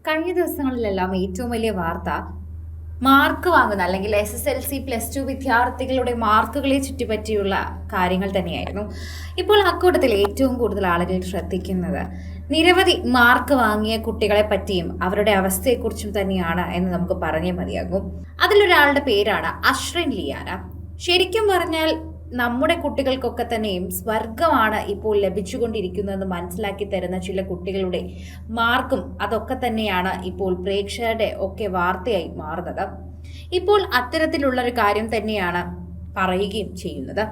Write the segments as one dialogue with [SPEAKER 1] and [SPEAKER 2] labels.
[SPEAKER 1] കഴിഞ്ഞ ദിവസങ്ങളിലെല്ലാം ഏറ്റവും വലിയ വാർത്ത മാർക്ക് വാങ്ങുന്ന അല്ലെങ്കിൽ SSLC +2 വിദ്യാർത്ഥികളുടെ മാർക്കുകളെ ചുറ്റിപ്പറ്റിയുള്ള കാര്യങ്ങൾ തന്നെയായിരുന്നു. ഇപ്പോൾ അക്കൂട്ടത്തിൽ ഏറ്റവും കൂടുതൽ ആളുകൾ ശ്രദ്ധിക്കുന്നത് നിരവധി മാർക്ക് വാങ്ങിയ കുട്ടികളെ പറ്റിയും അവരുടെ അവസ്ഥയെക്കുറിച്ചും തന്നെയാണ് എന്ന് നമുക്ക് പറഞ്ഞേ മതിയാകും. അതിലൊരാളുടെ പേരാണ് അശ്രിൻ ലിയാന. ശരിക്കും പറഞ്ഞാൽ നമ്മുടെ കുട്ടികൾക്കൊക്കെ തന്നെയും സ്വർഗമാണ് ഇപ്പോൾ ലഭിച്ചുകൊണ്ടിരിക്കുന്നതെന്ന് മനസ്സിലാക്കി തരുന്ന ചില കുട്ടികളുടെ മാർക്കും അതൊക്കെ തന്നെയാണ് ഇപ്പോൾ പ്രേക്ഷകരുടെ ഒക്കെ വാർത്തയായി മാറുന്നത്. ഇപ്പോൾ അത്തരത്തിലുള്ളൊരു കാര്യം തന്നെയാണ് പറയുകയും ചെയ്യുന്നത്.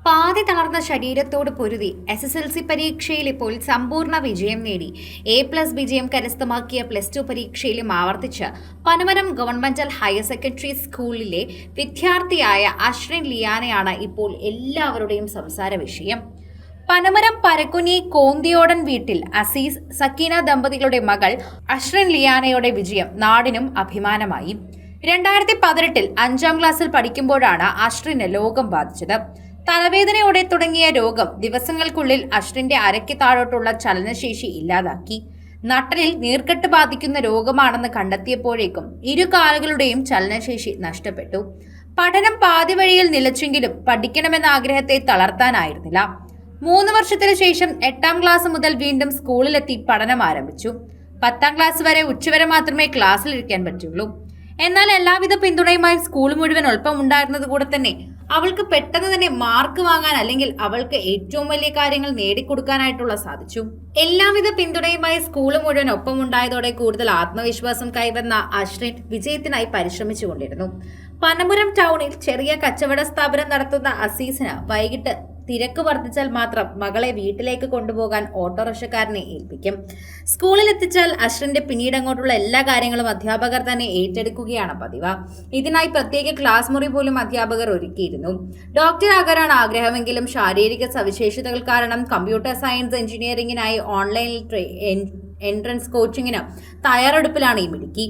[SPEAKER 1] പാതി തളർന്ന ശരീരത്തോട് പൊരുതി SSLC പരീക്ഷയിൽ ഇപ്പോൾ സമ്പൂർണ്ണ വിജയം നേടി A+ വിജയം കരസ്ഥമാക്കിയ +2 പരീക്ഷയിലും ആവർത്തിച്ച് പനമരം ഗവൺമെന്റ് ഹയർ സെക്കൻഡറി സ്കൂളിലെ വിദ്യാർത്ഥിയായ അശ്രിൻ ലിയാനയാണ് ഇപ്പോൾ എല്ലാവരുടെയും സംസാര വിഷയം. പനമരം പരക്കുനി കോന്തിയോടൻ വീട്ടിൽ അസീസ് സക്കീന ദമ്പതികളുടെ മകൾ അശ്രിൻ ലിയാനയുടെ വിജയം നാടിനും അഭിമാനമായി. 2018 5ാം ക്ലാസ്സിൽ പഠിക്കുമ്പോഴാണ് അശ്രിന് രോഗം ബാധിച്ചത്. തലവേദനയോടെ തുടങ്ങിയ രോഗം ദിവസങ്ങൾക്കുള്ളിൽ അശ്രിന്റെ അരയ്ക്ക് താഴോട്ടുള്ള ചലനശേഷി ഇല്ലാതാക്കി. നട്ടലിൽ നീർക്കെട്ട് ബാധിക്കുന്ന രോഗമാണെന്ന് കണ്ടെത്തിയപ്പോഴേക്കും ഇരു കാലുകളുടെയും ചലനശേഷി നഷ്ടപ്പെട്ടു. പഠനം പാതി വഴിയിൽ നിലച്ചെങ്കിലും പഠിക്കണമെന്ന ആഗ്രഹത്തെ തളർത്താനായിരുന്നില്ല. 3 വർഷത്തിനു ശേഷം 8ാം ക്ലാസ് മുതൽ വീണ്ടും സ്കൂളിലെത്തി പഠനം ആരംഭിച്ചു. 10ാം ക്ലാസ് വരെ ഉച്ചവരെ മാത്രമേ ക്ലാസ്സിലിരിക്കാൻ പറ്റുള്ളൂ. എന്നാൽ എല്ലാവിധ പിന്തുണയുമായി സ്കൂൾ മുഴുവൻ ഒപ്പം ഉണ്ടായിരുന്നത് കൂടെ തന്നെ അവൾക്ക് പെട്ടെന്ന് തന്നെ മാർക്ക് വാങ്ങാൻ അല്ലെങ്കിൽ അവൾക്ക് ഏറ്റവും വലിയ കാര്യങ്ങൾ നേടിക്കൊടുക്കാനായിട്ടുള്ള സാധിച്ചു. എല്ലാവിധ പിന്തുണയുമായി സ്കൂൾ മുഴുവൻ ഒപ്പം ഉണ്ടായതോടെ കൂടുതൽ ആത്മവിശ്വാസം കൈവന്ന അശ്രിൻ വിജയത്തിനായി പരിശ്രമിച്ചുകൊണ്ടിരുന്നു. പനമരം ടൗണിൽ ചെറിയ കച്ചവട സ്ഥാപനം നടത്തുന്ന അസീസിന് വൈകിട്ട് തിരക്ക് വർദ്ധിച്ചാൽ മാത്രം മകളെ വീട്ടിലേക്ക് കൊണ്ടുപോകാൻ ഓട്ടോറിക്ഷക്കാരനെ ഏൽപ്പിക്കും. സ്കൂളിൽ എത്തിച്ചാൽ അശ്രിന്റെ പിന്നീട് അങ്ങോട്ടുള്ള എല്ലാ കാര്യങ്ങളും അധ്യാപകർ തന്നെ ഏറ്റെടുക്കുകയാണ് പതിവ്. ഇതിനായി പ്രത്യേക ക്ലാസ് മുറി പോലും അധ്യാപകർ ഒരുക്കിയിരുന്നു. ഡോക്ടറാകാനാണ് ആഗ്രഹമെങ്കിലും ശാരീരിക സവിശേഷതകൾ കാരണം കമ്പ്യൂട്ടർ സയൻസ് എഞ്ചിനീയറിംഗിനായി ഓൺലൈനിൽ എൻട്രൻസ് കോച്ചിങ്ങിന് തയ്യാറെടുപ്പിലാണ് ഈ മിടുക്കി.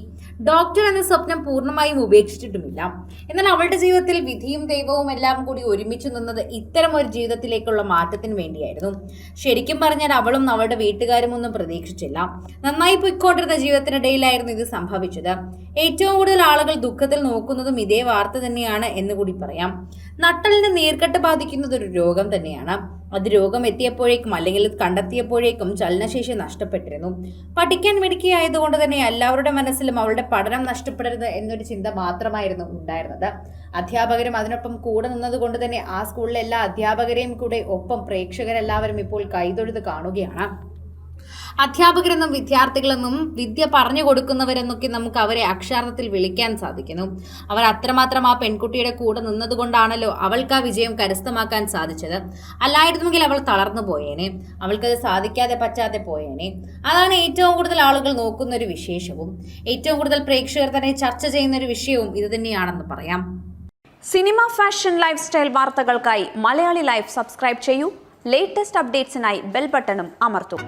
[SPEAKER 1] ഡോക്ടർ എന്ന സ്വപ്നം പൂർണ്ണമായും ഉപേക്ഷിച്ചിട്ടുമില്ല. എന്നാൽ അവളുടെ ജീവിതത്തിൽ വിധിയും ദൈവവും എല്ലാം കൂടി ഒരുമിച്ച് നിന്നത് ഇത്തരം ഒരു ജീവിതത്തിലേക്കുള്ള മാറ്റത്തിന് വേണ്ടിയായിരുന്നു. ശരിക്കും പറഞ്ഞാൽ അവളും അവളുടെ വീട്ടുകാരും ഒന്നും പ്രതീക്ഷിച്ചില്ല. നന്നായി പൊയ്ക്കൊണ്ടിരുന്ന ജീവിതത്തിനിടയിലായിരുന്നു ഇത് സംഭവിച്ചത്. ഏറ്റവും കൂടുതൽ ആളുകൾ ദുഃഖത്തിൽ നോക്കുന്നതും ഇതേ വാർത്ത തന്നെയാണ് എന്നുകൂടി പറയാം. നട്ടലിന് നീർക്കെട്ട് ബാധിക്കുന്നത് ഒരു രോഗം തന്നെയാണ്. അത് രോഗം എത്തിയപ്പോഴേക്കും അല്ലെങ്കിൽ കണ്ടെത്തിയപ്പോഴേക്കും ചലനശേഷി നഷ്ടപ്പെട്ടിരുന്നു. പഠിക്കാൻ മിടുക്കിയായതുകൊണ്ട് തന്നെ എല്ലാവരുടെ മനസ്സിലും അവളുടെ പഠനം നഷ്ടപ്പെടരുത് എന്നൊരു ചിന്ത മാത്രമായിരുന്നു ഉണ്ടായിരുന്നത്. അധ്യാപകരും അതിനൊപ്പം കൂടെ നിന്നതുകൊണ്ട് തന്നെ ആ സ്കൂളിലെ എല്ലാ അധ്യാപകരെയും കൂടെ ഒപ്പം പ്രേക്ഷകരെല്ലാവരും ഇപ്പോൾ കൈതൊഴുത് കാണുകയാണ്. അധ്യാപകരെന്നും വിദ്യാർത്ഥികളെന്നും വിദ്യ പറഞ്ഞു കൊടുക്കുന്നവരെന്നൊക്കെ നമുക്ക് അവരെ അക്ഷരാർത്ഥത്തിൽ വിളിക്കാൻ സാധിക്കുന്നു. അവർ അത്രമാത്രം ആ പെൺകുട്ടിയുടെ കൂടെ നിന്നതുകൊണ്ടാണല്ലോ അവൾക്ക് ആ വിജയം കരസ്ഥമാക്കാൻ സാധിച്ചത്. അല്ലായിരുന്നുവെങ്കിൽ അവൾ തളർന്നു പോയേനെ, അവൾക്കത് സാധിക്കാതെ പറ്റാതെ പോയേനെ. അതാണ് ഏറ്റവും കൂടുതൽ ആളുകൾ നോക്കുന്ന ഒരു വിശേഷവും ഏറ്റവും കൂടുതൽ പ്രേക്ഷകർ തന്നെ ചർച്ച ചെയ്യുന്ന ഒരു വിഷയവും ഇത് തന്നെയാണെന്ന് പറയാം.
[SPEAKER 2] സിനിമ, ഫാഷൻ, ലൈഫ് സ്റ്റൈൽ വാർത്തകൾക്കായി മലയാളി ലൈഫ് സബ്സ്ക്രൈബ് ചെയ്യൂ. ലേറ്റസ്റ്റ് അപ്ഡേറ്റ്സിനായി ബെൽ ബട്ടണും അമർത്തൂ.